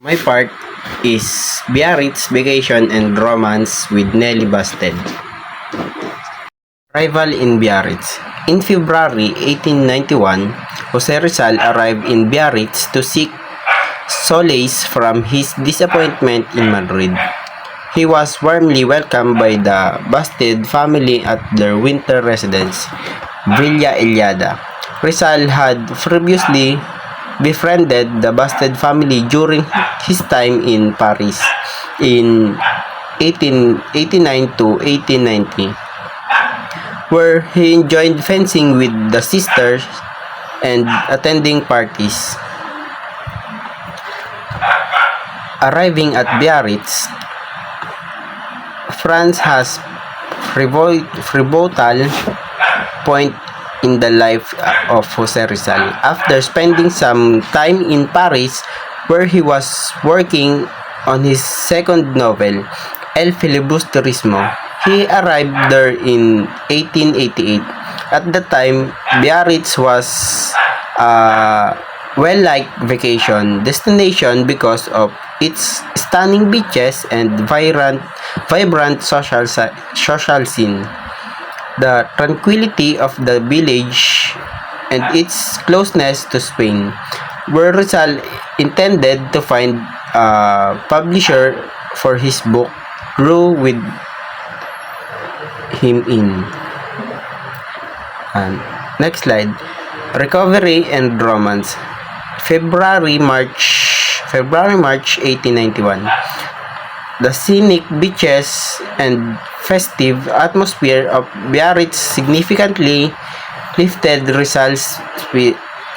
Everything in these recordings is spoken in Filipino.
My part is Biarritz Vacation and Romance with Nelly Busted. Arrival in Biarritz. In February 1891, Jose Rizal arrived in Biarritz to seek solace from his disappointment in Madrid. He was warmly welcomed by the Busted family at their winter residence, Villa Eliada. Rizal had previously befriended the Busted family during his time in Paris in 1889 to 1890, where he enjoyed fencing with the sisters and attending parties. Arriving at Biarritz, France has pivotal point in the life of Jose Rizal. After spending some time in Paris, where he was working on his second novel, El Filibusterismo, he arrived there in 1888. At the time, Biarritz was a well-liked vacation destination because of its stunning beaches and vibrant social scene. The tranquility of the village and its closeness to Spain, where Rizal intended to find a publisher for his book, grew with him in. Next slide. Recovery and Romance. February-March 1891. The scenic beaches and festive atmosphere of Biarritz significantly lifted Rizal's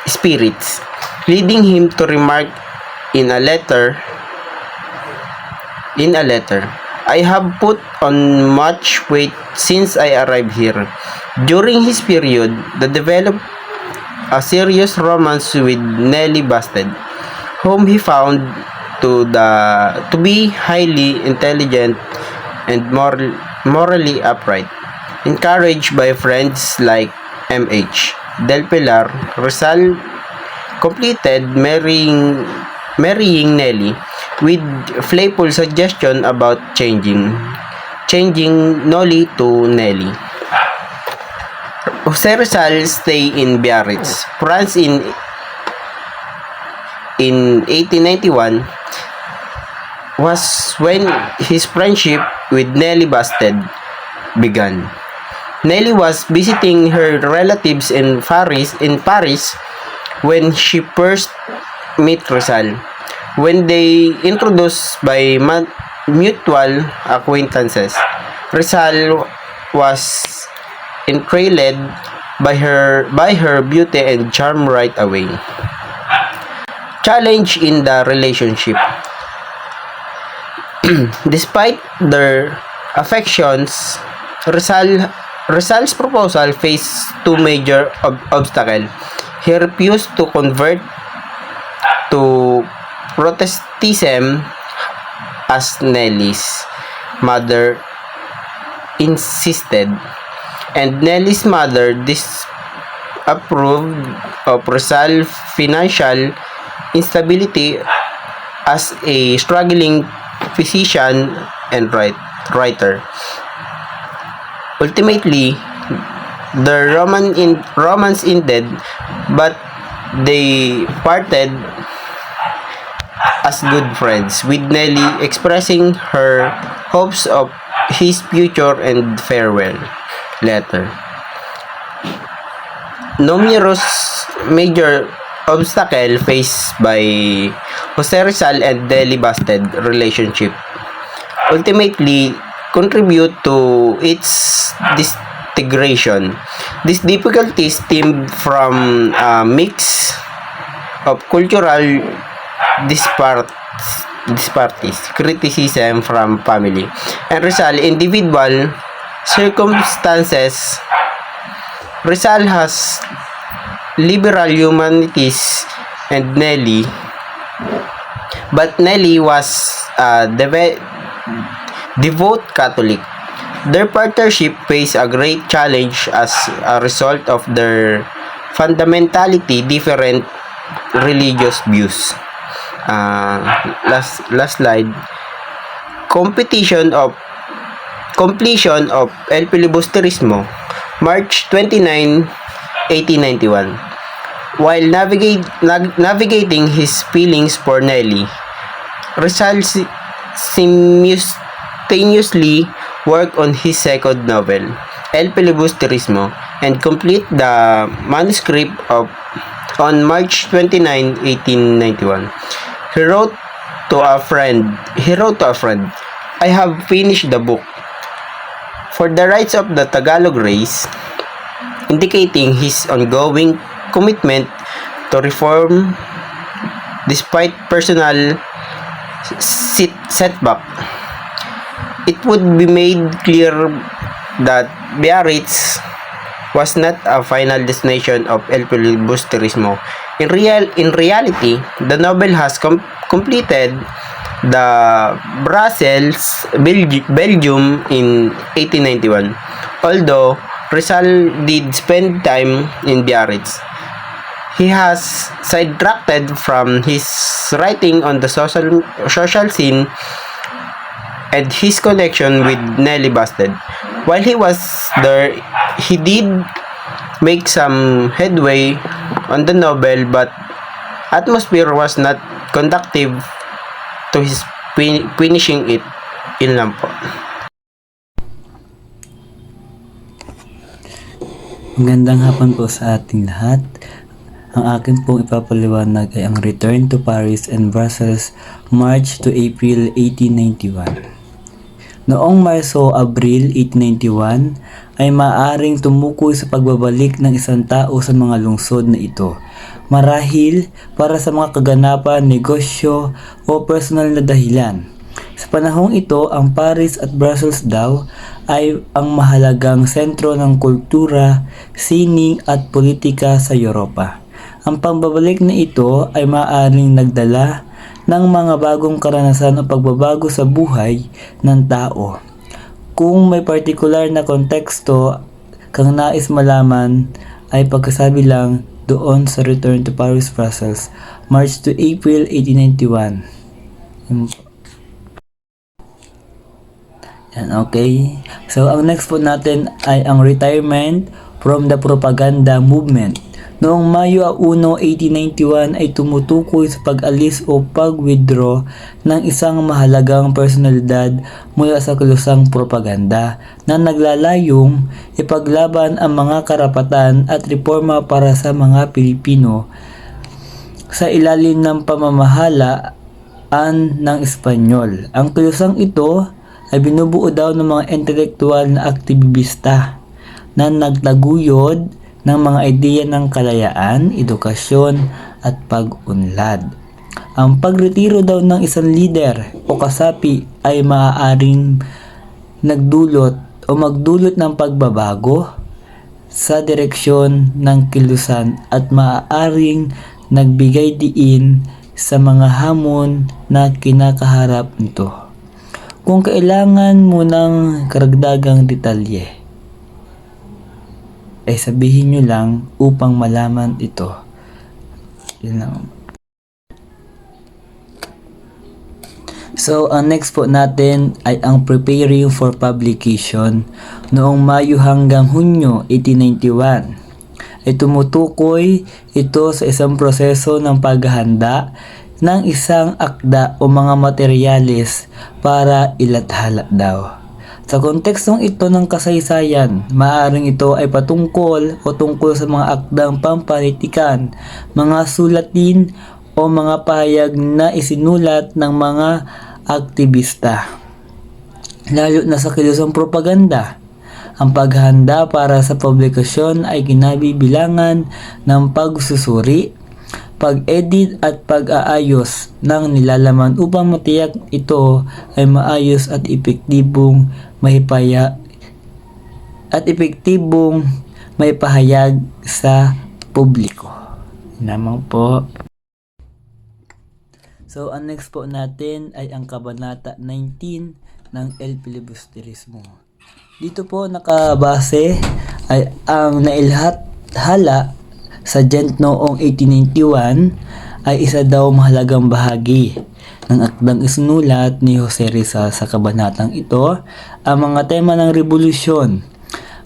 spirits, leading him to remark in a letter, "I have put on much weight since I arrived here." During his period, they developed a serious romance with Nelly Busted, whom he found to be highly intelligent and morally upright. Encouraged by friends like M.H. Del Pilar, Rizal completed marrying Nelly with playful suggestion about changing Nolly to Nelly. Jose Rizal stay in Biarritz, France in 1891 was when his friendship with Nelly Busted began. Nelly was visiting her relatives in Paris when she first met Rizal. When they introduced by mutual acquaintances, Rizal was enthralled by her beauty and charm right away. Challenge in the relationship. Despite their affections, Rizal's proposal faced two major obstacles. He refused to convert to Protestantism as Nelly's mother insisted, and Nelly's mother disapproved of Rizal's financial instability as a struggling physician and writer. Ultimately, the romance ended, but they parted as good friends, with Nelly expressing her hopes of his future and farewell letter. Numerous major obstacle faced by Jose Rizal and Nelly Busted relationship ultimately contribute to its disintegration. These difficulties stemmed from a mix of cultural disparities, criticism from family, and Rizal individual circumstances. Rizal has liberal humanities and Nelly, but Nelly was a devout Catholic. Their partnership faced a great challenge as a result of their fundamentally different religious views. last slide. Completion of El Filibusterismo, March 29, 1891. While navigating his feelings for Nelly, Rizal simultaneously worked on his second novel, El Filibusterismo, and complete the manuscript on March 29, 1891. He wrote to a friend, I have finished the book. For the rights of the Tagalog race, indicating his ongoing commitment to reform despite personal setback. It would be made clear that Biarritz was not a final destination of El Filibusterismo. In reality, the novel has completed the Brussels, Belgium in 1891. Although Rizal did spend time in Biarritz, he has sidetracked from his writing on the social scene and his connection with Nelly Busted. While he was there, he did make some headway on the novel, but atmosphere was not conducive to his finishing it. Yun lang po. Magandang hapon po sa ating lahat. Ang akin pong ipapaliwanag ay ang Return to Paris and Brussels, March to April 1891. Noong Marso-Abril 1891 ay maaring tumukoy sa pagbabalik ng isang tao sa mga lungsod na ito. Marahil para sa mga kaganapan, negosyo o personal na dahilan. Sa panahong ito, ang Paris at Brussels daw ay ang mahalagang sentro ng kultura, sining at politika sa Europa. Ang pagbabalik na ito ay maaaring nagdala ng mga bagong karanasan o pagbabago sa buhay ng tao. Kung may partikular na konteksto kang nais malaman, ay pagkasabi lang doon sa Return to Paris, Brussels, March to April 1891. Yan, okay. So, ang next po natin ay ang retirement from the propaganda movement. Noong Mayo 1, 1891 ay tumutukoy sa pag-alis o pag-withdraw ng isang mahalagang personalidad mula sa kilusang propaganda na naglalayong ipaglaban ang mga karapatan at reforma para sa mga Pilipino sa ilalim ng pamamahalaan ng Espanyol. Ang kilusang ito ay binubuo daw ng mga intelektual na aktivista na nagtaguyod ng mga ideya ng kalayaan, edukasyon at pag-unlad. Ang pagretiro daw ng isang leader o kasapi ay maaaring magdulot ng pagbabago sa direksyon ng kilusan at maaaring nagbigay diin sa mga hamon na kinakaharap nito. Kung kailangan mo ng karagdagang detalye, ay sabihin nyo lang upang malaman ito. Yun lang. So, ang next po natin ay ang preparing for publication. Noong Mayo hanggang Hunyo 1891 ay tumutukoy ito sa isang proseso ng paghahanda ng isang akda o mga materyales para ilathala daw. Sa kontekstong ito ng kasaysayan, maaaring ito ay patungkol o tungkol sa mga akdang pampanitikan, mga sulatin o mga pahayag na isinulat ng mga aktivista. Lalo na sa kilusang propaganda, ang paghahanda para sa publikasyon ay kinabibilangan ng pagsusuri, pag-edit at pag-aayos ng nilalaman upang matiyak ito ay maayos at epektibong maipahayag sa publiko. Naman po. So, ang next po natin ay ang Kabanata 19 ng El Filibusterismo. Dito po nakabase ay ang nailhathala sa Gent noong 1891 ay isa daw mahalagang bahagi ng akdang isinulat ni Jose Rizal. Sa kabanatang ito, ang mga tema ng revolusyon,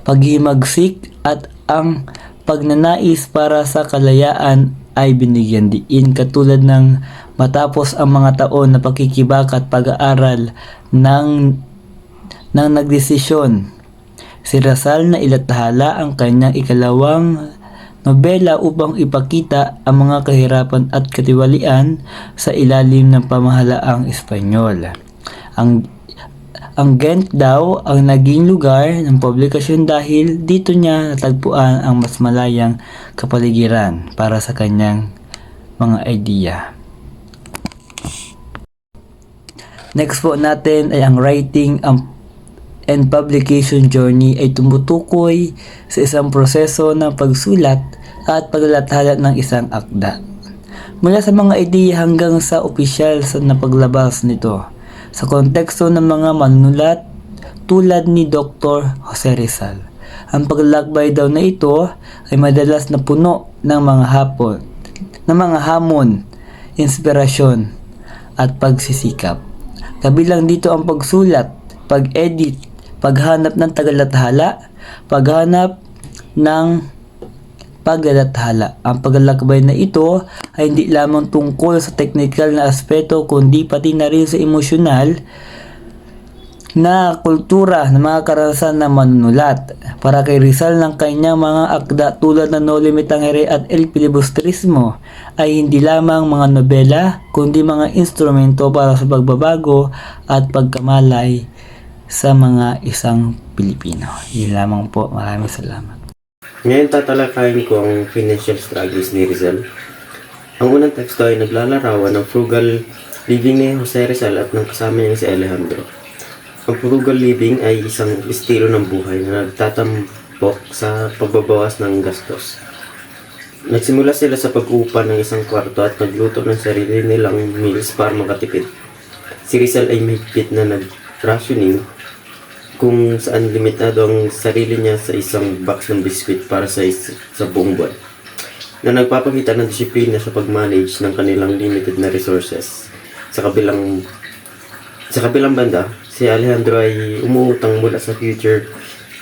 paghimagsik at ang pagnanais para sa kalayaan ay binigyan diin, katulad ng matapos ang mga taon na pakikibaka at pag-aaral ng nagdesisyon si Rizal na ilathala ang kanyang ikalawang nobela upang ipakita ang mga kahirapan at katiwalian sa ilalim ng pamahalaang Espanyol. Ang Ghent daw ang naging lugar ng publikasyon dahil dito niya natagpuan ang mas malayang kapaligiran para sa kanyang mga idea. Next po natin ay ang writing and publication journey ay tumutukoy sa isang proseso ng pagsulat at paglalathala ng isang akda. Mula sa mga ideya hanggang sa opisyal na paglabas nito sa konteksto ng mga manunulat tulad ni Dr. Jose Rizal. Ang paglalakbay daw na ito ay madalas na puno ng mga hamon, inspirasyon at pagsisikap. Kabilang dito ang pagsulat, pag-edit, paghanap ng tagalathala, paghanap ng paglalathala. Ang paglalakbay na ito ay hindi lamang tungkol sa technical na aspeto kundi pati na rin sa emosyonal na kultura ng mga karanasan ng manunulat. Para kay Rizal, ng kanyang mga akda tulad ng No Limit Tangere at El Filibustrismo ay hindi lamang mga nobela kundi mga instrumento para sa pagbabago at pagkamalay sa mga isang Pilipino. Yun lamang po. Maraming salamat. Ngayon tatalakayin ko ang financial struggles ni Rizal. Ang unang teksto ay naglalarawan ng frugal living ni Jose Rizal at ng kasama niya si Alejandro. Ang frugal living ay isang estilo ng buhay na nagtatampok sa pagbabawas ng gastos. Nagsimula sila sa pag-upa ng isang kwarto at nagluto ng sarili nilang meals para makatipid. Si Rizal ay mahigpit na nag-rationing kung saan limitado ang sarili niya sa isang box ng biskwit para sa buong buwan, na nagpapakita ng disiplina sa pag-manage ng kanilang limited na resources. Sa kabilang banda, si Alejandro ay umuutang mula sa future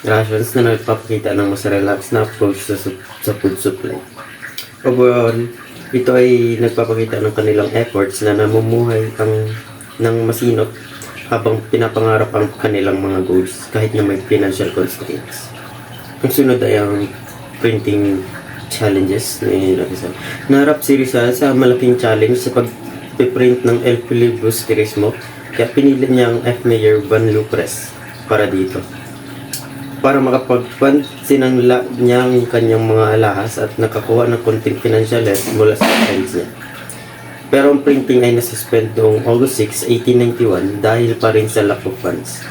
rations na nagpapakita ng mas relaxed na approach sa food supply. Overall, ito ay nagpapakita ng kanilang efforts na namumuhay ng masinop habang pinapangarap ang kanilang mga goals kahit na may financial constraints. Ang sunod ay ang printing challenges ni Rizal. Naharap si Rizal sa malaking challenge sa pag-print ng El Filibustrismo, kaya pinili niya ang F. Mayer Van Loo Press para dito. Para makapagpansin niya ang kanyang mga alahas at nakakuha ng konting financial help mula sa friends niya. Pero ang printing ay nasuspend noong August 6, 1891 dahil pa rin sa lack of funds.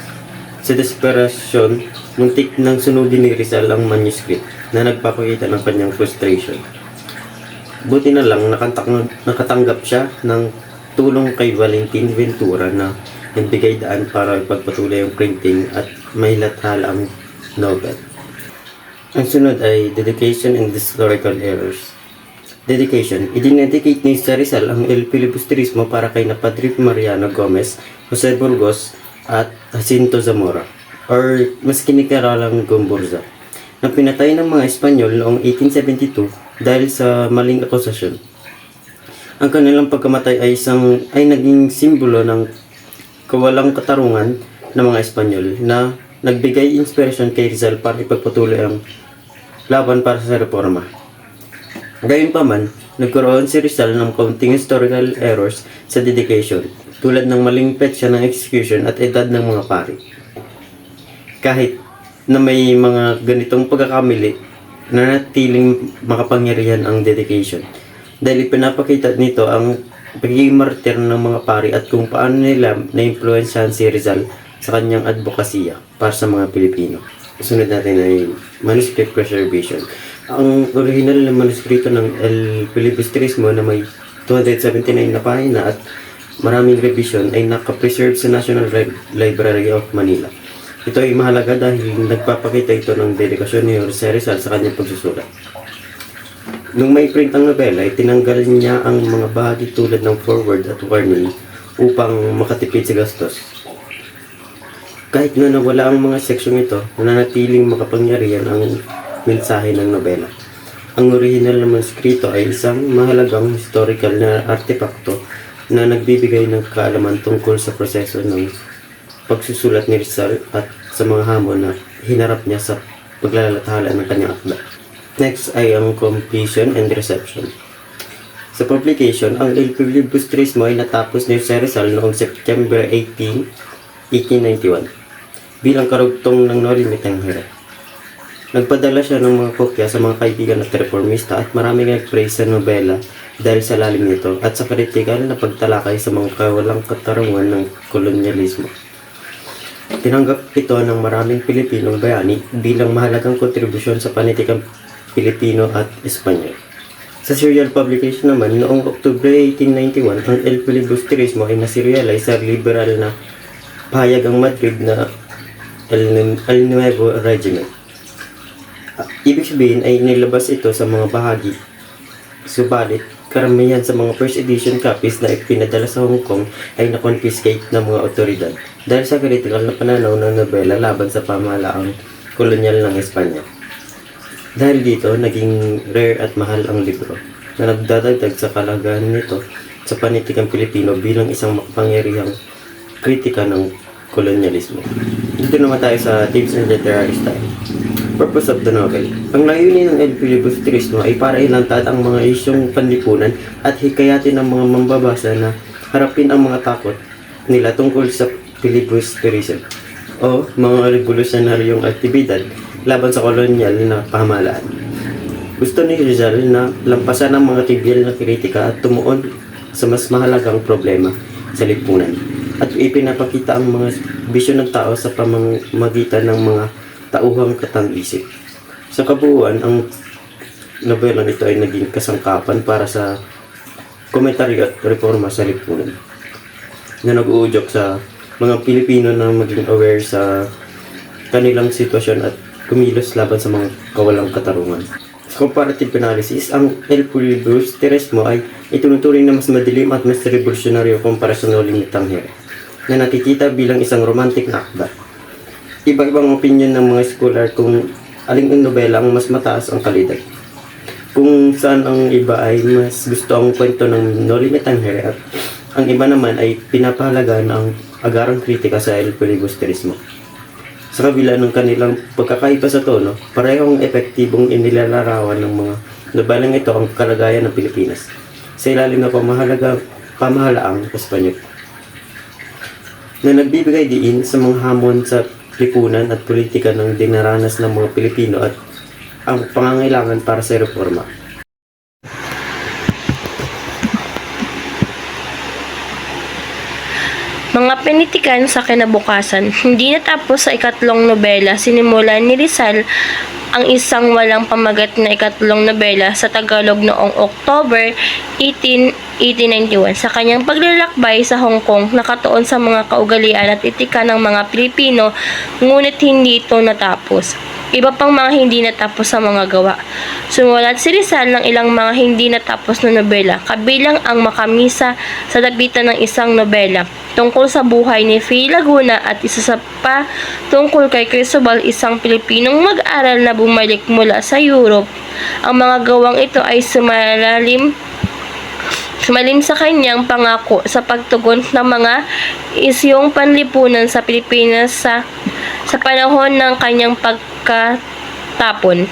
Sa desperation, muntik nang sunugin ni Rizal ang manuscript na nagpapakita ng kanyang frustration. Buti na lang nakatanggap siya ng tulong kay Valentin Ventura na nagbigay daan para ipagpatuloy ang printing at mahilathala ang novel. Ang sunod ay Dedication and Historical Errors. Dedication. Idinedicate ni Rizal ang El Filibustrismo para kay Padre Mariano Gomez, Jose Burgos at Jacinto Zamora, or mas kinikaralang Gomburza, na pinatay ng mga Espanyol noong 1872 dahil sa maling akusasyon. Ang kanilang pagkamatay ay naging simbolo ng kawalang katarungan ng mga Espanyol na nagbigay inspirasyon kay Rizal para ipagpatuloy ang laban para sa reforma. Gayunpaman, nagkaroon si Rizal ng kaunting historical errors sa dedication, tulad ng maling petsa ng execution at edad ng mga pari. Kahit na may mga ganitong pagkakamali, nanatiling makapangyarihan ang dedication, dahil pinapakita nito ang pagiging martir ng mga pari at kung paano nila na-influensyahan si Rizal sa kanyang advokasya para sa mga Pilipino. Sunod natin ay manuscript preservation. Ang original na manuskrito ng El Filibustrismo na may 279 na pahina at maraming revision ay nakapreserve sa National Library of Manila. Ito ay mahalaga dahil nagpapakita ito ng dedikasyon ni Jose Rizal sa kanyang pagsusulat. Nung may print ang nobela, ay tinanggal niya ang mga bahagi tulad ng forward at warning upang makatipid sa gastos. Kahit na nawala ang mga seksyong ito, nananatiling makapangyarihan ang mensahe ng nobela. Ang orihinal na manuskrito ay isang mahalagang historical na artepakto na nagbibigay ng kaalaman tungkol sa proseso ng pagsusulat ni Rizal at sa mga hamon na hinarap niya sa paglalathala ng kanyang akda. Next ay ang completion and reception. Sa publication, ang El Libus Trismo ay natapos ni Jose Rizal noong September 18, 1891 bilang karugtong ng Noli Me Tangere. Nagpadala siya ng mga kopya sa mga kaibigan at reformista at maraming nag-praise sa nobela dahil sa lalim nito at sa kritikal na pagtalakay sa mga kawalang katarungan ng kolonyalismo. Tinanggap ito ng maraming Pilipinong bayani bilang mahalagang kontribusyon sa panitikang Pilipino at Espanyol. Sa serial publication naman, noong Oktubre 1891, ang El Libus Trismo ay naserialize sa liberal na pahayagang Madrid na El Nuevo Regiment. Ibig sabihin ay nilabas ito sa mga bahagi. Subalit, karamihan sa mga first edition copies na ipinadala sa Hong Kong ay na-confiscate ng mga otoridad dahil sa critical na pananaw ng nobela laban sa pamahalaang kolonyal ng Espanya. Dahil dito, naging rare at mahal ang libro na nagdadagdag sa kalagahan nito sa panitikang Pilipino bilang isang makapangyarihang kritika ng kolonyalismo. Dito naman tayo sa tips and literary style. Purpose of the novel. Ang layunin ng El Libus Trismo ay para ilantad ang mga isyong panlipunan at hikayatin ang mga mambabasa na harapin ang mga takot nila tungkol sa filibusterism o mga revolusyonaryong aktibidad laban sa kolonyal na pamahalaan. Gusto ni Rizal na lampasan ang mga tibyal na kritika at tumuon sa mas mahalagang problema sa lipunan at ipinapakita ang mga bisyon ng tao sa pamamagitan ng mga tauhang katang-isip. Sa kabuuan, ang nobelang ito ay naging kasangkapan para sa komentaryo at reforma sa lipunan na nag-uudyok sa mga Pilipino na maging aware sa kanilang sitwasyon at kumilos laban sa mga kawalang katarungan. Sa comparative analysis, ang El Libus Trismo ay itunuturing na mas madilim at mas revolusyonaryo kumpara sa Noli Me Tangere na nakikita bilang isang romantic na akda. Iba-ibang opinion ng mga scholar kung aling nobela ang mas mataas ang kalidad. Kung saan ang iba ay mas gusto ang kwento ng Noli Me Tangere at ang iba naman ay pinapahalagaan ang agarang kritika sa El Libus Trismo. Sa kabila ng kanilang pagkakaiba sa tono, parehong epektibong inilalarawan ng mga nobelang ito ang kalagayan ng Pilipinas sa ilalim ng pamahalaang Espanyol na nagbibigay diin sa mga hamon sa lipunan at politika ng dinaranas ng mga Pilipino at ang pangangailangan para sa reforma. Mga pinitikan sa kinabukasan. Hindi natapos sa ikatlong nobela, sinimulan ni Rizal ang isang walang pamagat na ikatlong nobela sa Tagalog noong October 18, 1891. Sa kanyang paglalakbay sa Hong Kong, nakatuon sa mga kaugalian at etika ng mga Pilipino, ngunit hindi ito natapos. Iba pang mga hindi natapos sa mga gawa. Sumulat si Rizal ng ilang mga hindi natapos na nobela, kabilang ang Makamisa sa Dapitan ng isang nobela tungkol sa buhay ni Fay Laguna at isa sa pa tungkol kay Cristobal, isang Pilipinong mag-aral na bumalik mula sa Europe. Ang mga gawang ito ay sumalim sa kanyang pangako sa pagtugon ng mga isyong panlipunan sa Pilipinas sa panahon ng kanyang pagkatapon.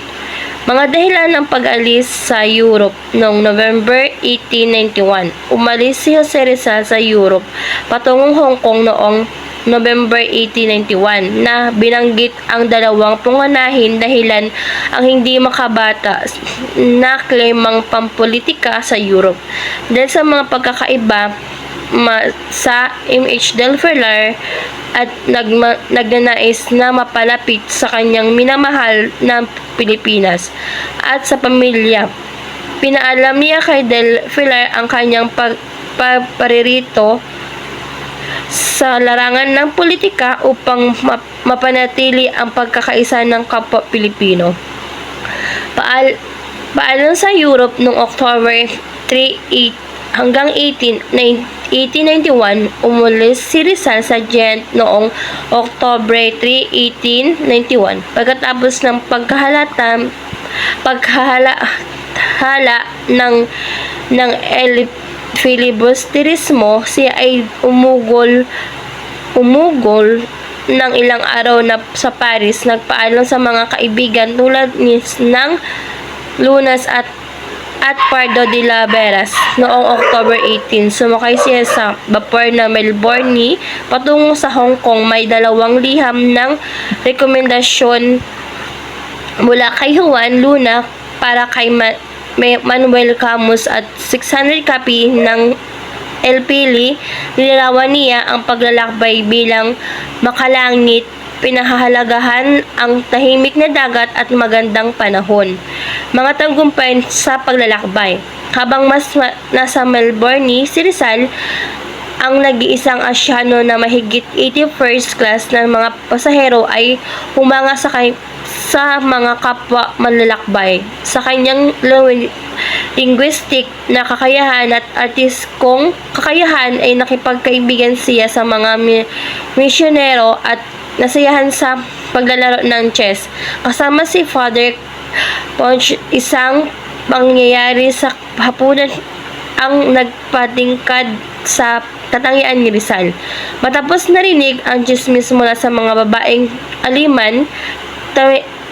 Mga dahilan ng pag-alis sa Europe noong November 1891. Umalis si Jose Rizal sa Europe patungong Hong Kong noong November 1891 na binanggit ang dalawang pangunahing dahilan ang hindi makabata na klemang pampolitika sa Europe. Dahil sa mga pagkakaiba sa MH Del Ferrer at nagnanais na mapalapit sa kanyang minamahal na Pilipinas at sa pamilya. Pinaalam niya kay Del Ferrer ang kanyang paririto sa larangan ng politika upang mapanatili ang pagkakaisa ng kapwa Pilipino. Paalam sa Europe noong October 3 hanggang 1891, umulis si Rizal sa Gent noong October 3, 1891. Pagkatapos ng paghahala ng filibusterismo, siya ay umugol ng ilang araw na sa Paris. Nagpaalam sa mga kaibigan tulad ng Lunas at Pardo de la Veras. Noong October 18, sumakay siya sa vapor na Melbourne patungo sa Hong Kong. May 2 liham ng rekomendasyon mula kay Juan Luna para kay Manuel Camus at 600 copy ng El Pili. Nilarawan niya ang paglalakbay bilang makalangit, pinahahalagahan ang tahimik na dagat at magandang panahon. Mga tagumpay sa paglalakbay. Habang nasa Melbourne, si Rizal ang nag-iisang Asyano na mahigit 80 first class ng mga pasahero ay humanga sa mga kapwa manlalakbay. Sa kanyang linguistic na kakayahan at artistkong kakayahan ay nakipagkaibigan siya sa mga misyonero at nasayahan sa paglalaro ng chess. Kasama si Father Ponch, isang pangyayari sa hapunan ang nagpatingkad sa katangian ni Rizal. Matapos narinig ang chismis mula sa mga babaeng aliman,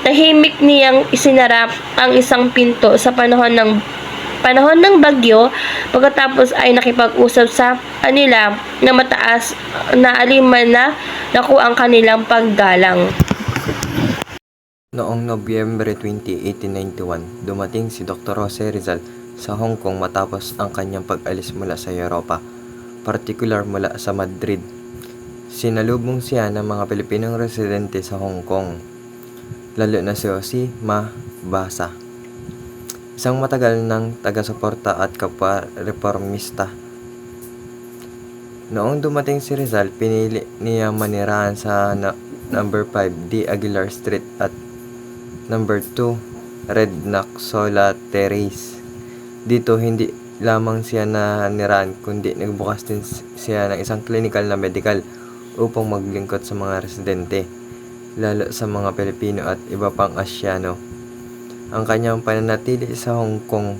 tahimik niyang isinara ang isang pinto sa panahon ng bagyo. Pagkatapos ay nakipag-usap sa kanila na mataas na aliman na nakuha ang kanilang paggalang. Noong Nobyembre 20, 1891, dumating si Dr. Jose Rizal sa Hong Kong matapos ang kanyang pag-alis mula sa Europa, partikular mula sa Madrid. Sinalubong siya ng mga Pilipinong residente sa Hong Kong, lalo na si Jose Ma Basa, isang matagal ng taga-suporta at kapwa reformista. Noong dumating si Rizal, pinili niya manirahan sa number 5 D. Aguilar Street at number 2 Red Naxola Terrace. Dito hindi lamang siya nanirahan kundi nagbukas din siya ng isang clinical na medical upang maglingkod sa mga residente, lalo sa mga Pilipino at iba pang Asyano. Ang kanyang pananatili sa Hong Kong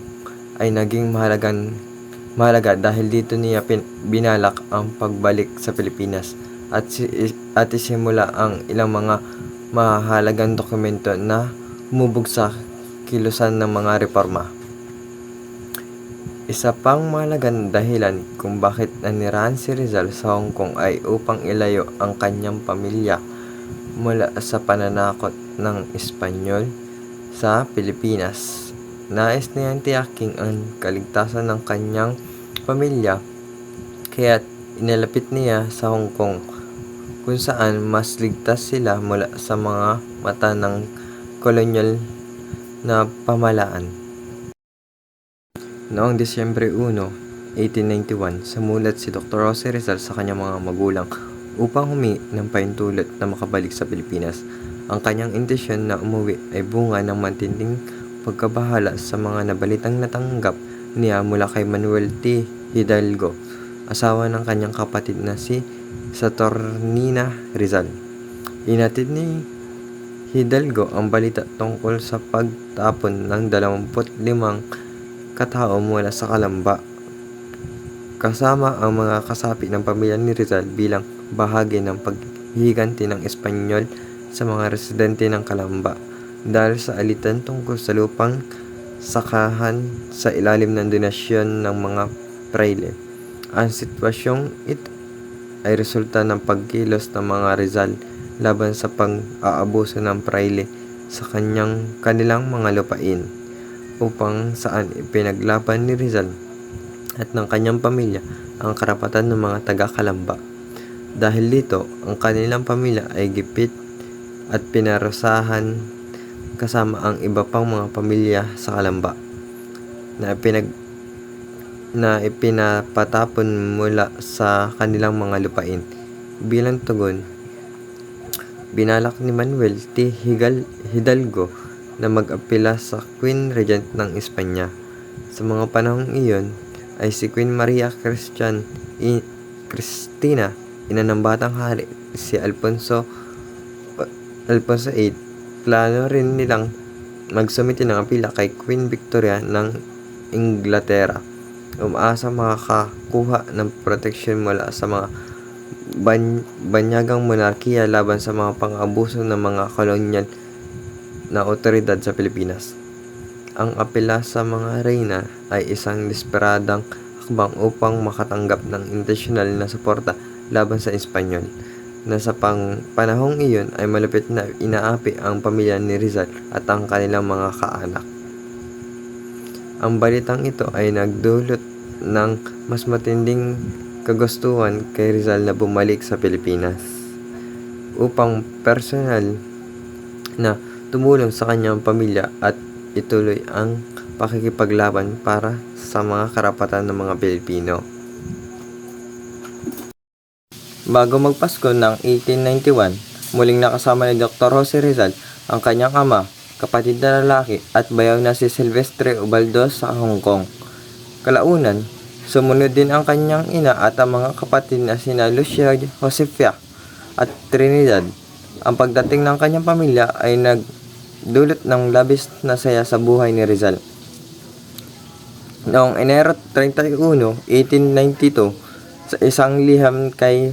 ay naging mahalaga dahil dito niya binalak ang pagbalik sa Pilipinas at isimula ang ilang mga mahalagang dokumento na humubog sa kilusan ng mga reforma. Isa pang mahalagang dahilan kung bakit nanirahan si Rizal sa Hong Kong ay upang ilayo ang kanyang pamilya mula sa pananakot ng Espanyol sa Pilipinas. Nais niyang tiyaking ang kaligtasan ng kanyang pamilya, kaya inilapit niya sa Hong Kong kung saan mas ligtas sila mula sa mga mata ng kolonyal na pamahalaan. Noong Disyembre 1, 1891, sumulat si Dr. Jose Rizal sa kanyang mga magulang upang humingi ng pahintulot na makabalik sa Pilipinas. Ang kanyang intensyon na umuwi ay bunga ng matinding pagkabahala sa mga nabalitang natanggap niya mula kay Manuel T. Hidalgo, asawa ng kanyang kapatid na si Saturnina Rizal. Inatid ni Hidalgo ang balita tungkol sa pagtapon ng 25 katao mula sa Calamba, kasama ang mga kasapi ng pamilya ni Rizal bilang bahagi ng paghihiganti ng Espanyol sa mga residente ng Calamba dahil sa alitan tungkol sa lupang sakahan sa ilalim ng donasyon ng mga praile. Ang sitwasyong ito ay resulta ng pagkilos ng mga Rizal laban sa pang-aabuso ng praile sa kanilang mga lupain, upang saan ipinaglaban ni Rizal at ng kanyang pamilya ang karapatan ng mga taga-Calamba. Dahil dito, ang kanilang pamilya ay gipit at pinarusahan kasama ang iba pang mga pamilya sa Calamba na ipinapatapon mula sa kanilang mga lupain. Bilang tugon, binalak ni Manuel T. Hidalgo na mag-apela sa Queen Regent ng Espanya. Sa mga panahong iyon ay si Queen Maria Cristina, ina ng batang hari, si Alfonso VIII. Plano rin nilang magsumiti ng apela kay Queen Victoria ng Inglaterra. Umaasa makakakuha ng proteksyon mula sa mga banyagang monarkiya laban sa mga pang-abuso ng mga kolonyal na otoridad sa Pilipinas. Ang apela sa mga reyna ay isang desperadang hakbang upang makatanggap ng internasyonal na suporta laban sa Espanyol, na sa panahong iyon ay malapit na inaapi ang pamilya ni Rizal at ang kanilang mga kaanak. Ang balitang ito ay nagdulot ng mas matinding kagustuhan kay Rizal na bumalik sa Pilipinas upang personal na tumulong sa kanyang pamilya at ituloy ang pakikipaglaban para sa mga karapatan ng mga Pilipino. Bago magpasko ng 1891, muling nakasama ni Dr. Jose Rizal ang kanyang ama, kapatid na lalaki at bayaw na si Silvestre Ubaldos sa Hong Kong. Kalaunan, sumunod din ang kanyang ina at ang mga kapatid na sina Lucia Josefia at Trinidad. Ang pagdating ng kanyang pamilya ay nagdulot ng labis na saya sa buhay ni Rizal. Noong Enero 31, 1892, sa isang liham kay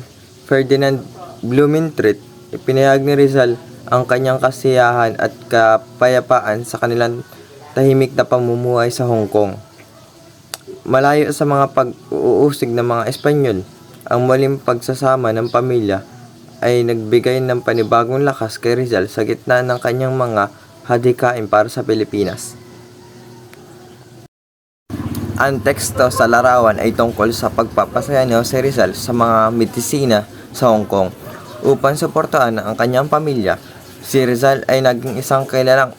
Ferdinand Blumentritt, ipinahayag ni Rizal ang kanyang kasiyahan at kapayapaan sa kanilang tahimik na pamumuhay sa Hong Kong. Malayo sa mga pag-uusig ng mga Espanyol, ang muling pagsasama ng pamilya ay nagbigay ng panibagong lakas kay Rizal sa gitna ng kanyang mga hadikain para sa Pilipinas. Ang teksto sa larawan ay tungkol sa pagpapasaya ni Jose Rizal sa mga medisina sa Hong Kong. Upang suportahan ang kanyang pamilya, si Rizal ay naging isang kilalang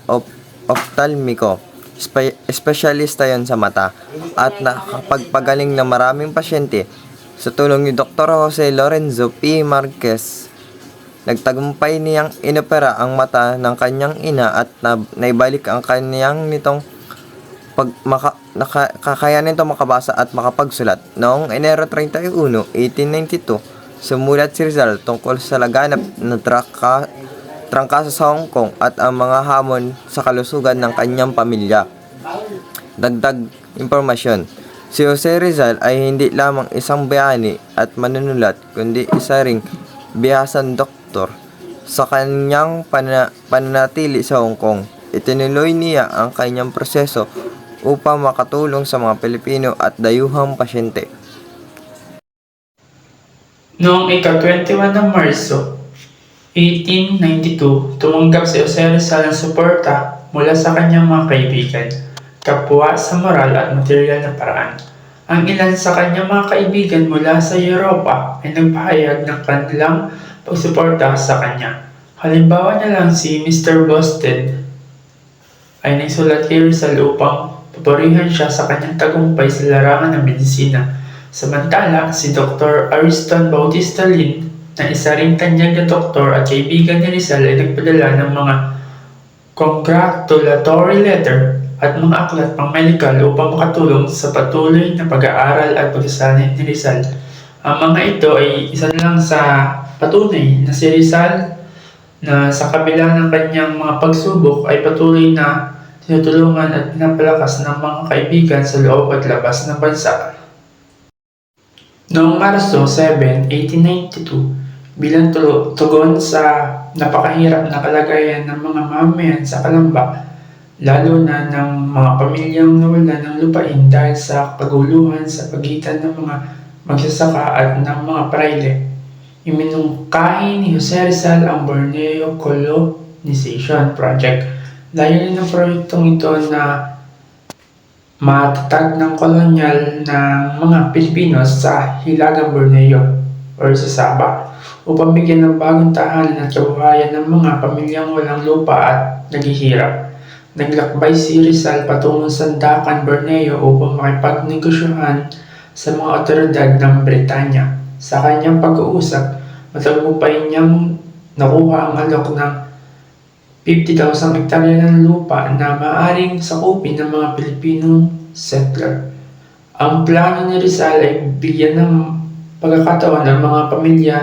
optalmiko, espesyalista yon sa mata, at nakapagpagaling ng maraming pasyente. Sa tulong ni Dr. Jose Lorenzo P. Marquez, nagtagumpay niyang inopera ang mata ng kanyang ina at naibalik ang kanyang nitong kakayanin nito makabasa at makapagsulat. Noong Enero 31, 1892, sumulat si Rizal tungkol sa laganap na trangkaso sa Hong Kong at ang mga hamon sa kalusugan ng kanyang pamilya. Dagdag impormasyon, si Jose Rizal ay hindi lamang isang bayani at manunulat, kundi isa ring bihasang doktor. Sa kanyang pananatili sa Hong Kong, itinuloy niya ang kanyang proseso upang makatulong sa mga Pilipino at dayuhang pasyente. Noong ika-21 ng Marso, 1892, tumanggap si Jose Rizal ng suporta mula sa kanyang mga kaibigan, kapwa sa moral at material na paraan. Ang ilan sa kanyang mga kaibigan mula sa Europa ay nagpahayag ng kanilang pagsuporta sa kanya. Halimbawa na lang si Mr. Bosted ay nagsulat kay Rizal upang papurihan siya sa kanyang tagumpay sa larangan ng medisina. Samantala, si Dr. Ariston Bautista Lin, na isa ring tanyag na doktor at kaibigan ni Rizal, ay nagpadala ng mga congratulatory letter at mga aklat pang-medical upang makatulong sa patuloy na pag-aaral at pagsasanay ni Rizal. Ang mga ito ay isa lang sa patunay na si Rizal na sa kabila ng kanyang mga pagsubok ay patuloy na tinutulungan at pinapalakas ng mga kaibigan sa loob at labas ng bansa. Noong Marso 7, 1892, bilang tugon sa napakahirap na kalagayan ng mga mamamayan sa Kalamba, lalo na ng mga pamilyang nawalan ng lupain dahil sa kaguluhan sa pagitan ng mga magsasaka at ng mga praile, iminungkahi ni Jose Rizal ang Borneo Colonization Project. Layunin ng proyektong ito na matatag ng kolonyal ng mga Pilipino sa Hilagang Borneo o sa Sabah upang bigyan ng bagong tahanan at kabuhayan ng mga pamilyang walang lupa at naghihirap. Naglakbay si Rizal patungo sa Dakan, Borneo upang makipagnegosyohan sa mga otoridad ng Britanya. Sa kanyang pag-uusap, matagumpay niyang nakuha ang alok ng 50,000 hektarya ng lupa na maaaring sakupin ng mga Pilipinong settler. Ang plano ni Rizal ay bigyan ng pagkakataon ng mga pamilya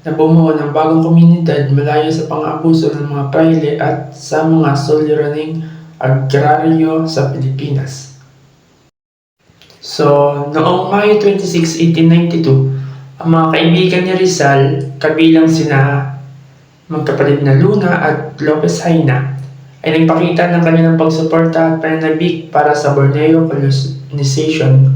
na bumuo ng bagong komunidad malayo sa pang-aabuso ng mga praile at sa mga suliraning agraryo sa Pilipinas. So, noong Mayo 26, 1892, ang mga kaibigan ni Rizal, kabilang sina magkapatid na Luna at Lopez Haina, ay nagpakita ng kanilang pagsuporta at pananabik para sa Borneo Colonization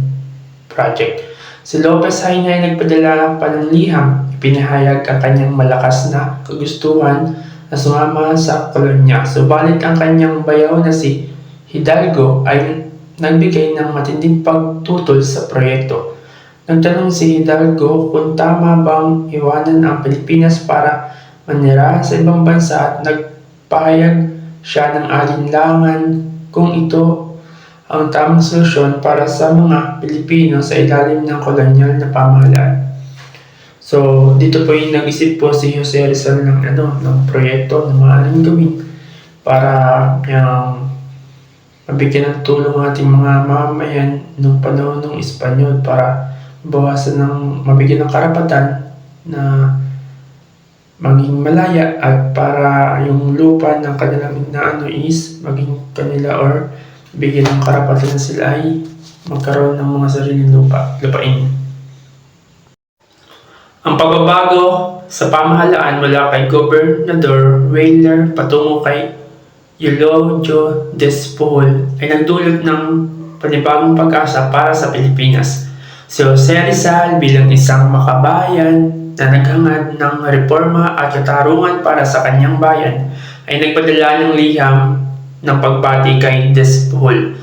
Project. Si Lopez Haina ay nagpadala pa ng liham, ipinahayag ang kanyang malakas na kagustuhan na sumama sa kolonya. Subalit ang kanyang bayaw na si Hidalgo ay nagbigay ng matinding pagtutol sa proyekto. Nagtanong si Hidalgo kung tama bang iwanan ang Pilipinas para manira sa ibang bansa at nagpahayag siya ng alinlangan kung ito ang tamang solusyon para sa mga Pilipino sa ilalim ng kolonyal na pamahalaan. So, dito po yung nag-isip po si Jose Rizal ng proyekto na maaaring gawin para mabigyan ng tulong ang ating mga mamamayan nung panahon ng Espanyol para mabigyan ng karapatan na maging malaya at para yung lupa ng kanilang inaano is maging kanila or bigyan ng karapatan na sila ay magkaroon ng mga sariling lupain. Ang pagbabago sa pamahalaan mula kay Gobernador Weyler patungo kay Eulogio Despol ay nagdulot ng panibagong pag-asa para sa Pilipinas. Si Jose Rizal bilang isang makabayan na naghangad ng reforma at katarungan para sa kanyang bayan ay nagpadala ng liham ng pagbati kay Despol.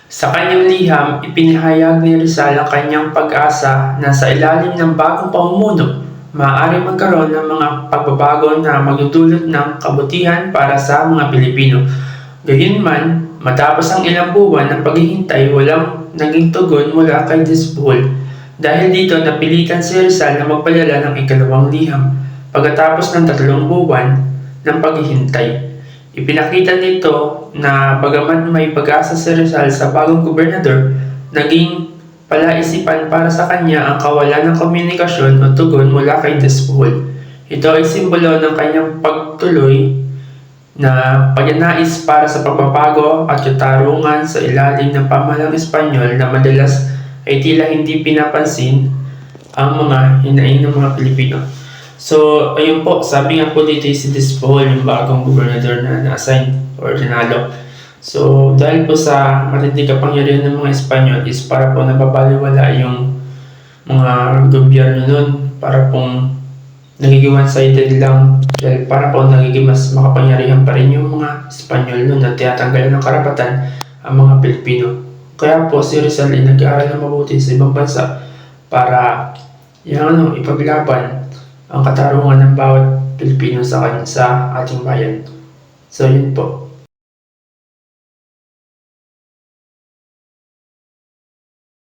Sa kanyang liham, ipinahayag ni Rizal ang kanyang pag-asa na sa ilalim ng bagong pamumuno, maaari magkaroon ng mga pagbabago na magdudulot ng kabutihan para sa mga Pilipino. Gayunman, matapos ang ilang buwan ng paghihintay, walang naging tugon mula kay Despol. Dahil dito, napilitan si Rizal na magpadala ng ikalawang liham pagkatapos ng 3 buwan ng paghihintay. Ipinakita nito na bagamat may pag-asa si Rizal sa bagong gobernador, naging palaisipan para sa kanya ang kawalan ng komunikasyon o tugon mula kay Despol. Ito ay simbolo ng kanyang pagtuloy na pagnanais para sa pagbabago at katarungan sa ilalim ng pamahalang Espanyol na madalas ay tila hindi pinapansin ang mga hinaing ng mga Pilipino. So, ayun po, sabi nga po dito si Despol, yung bagong gobernador na na-assign or nanalo. So, dahil po sa matinding kapangyarihan ng mga Espanyol is para po nababaliwala yung mga gobyerno nun, para pong nagiging one-sided lang, dahil para po nagiging mas makapangyarihan pa rin yung mga Espanyol nun at tinatanggalan ng karapatan ang mga Pilipino. Kaya po si Rizal ay nag-aaral na mabuti sa ibang bansa para ipaglaban ang katarungan ng bawat Pilipino sa ating bayan. So, yun po.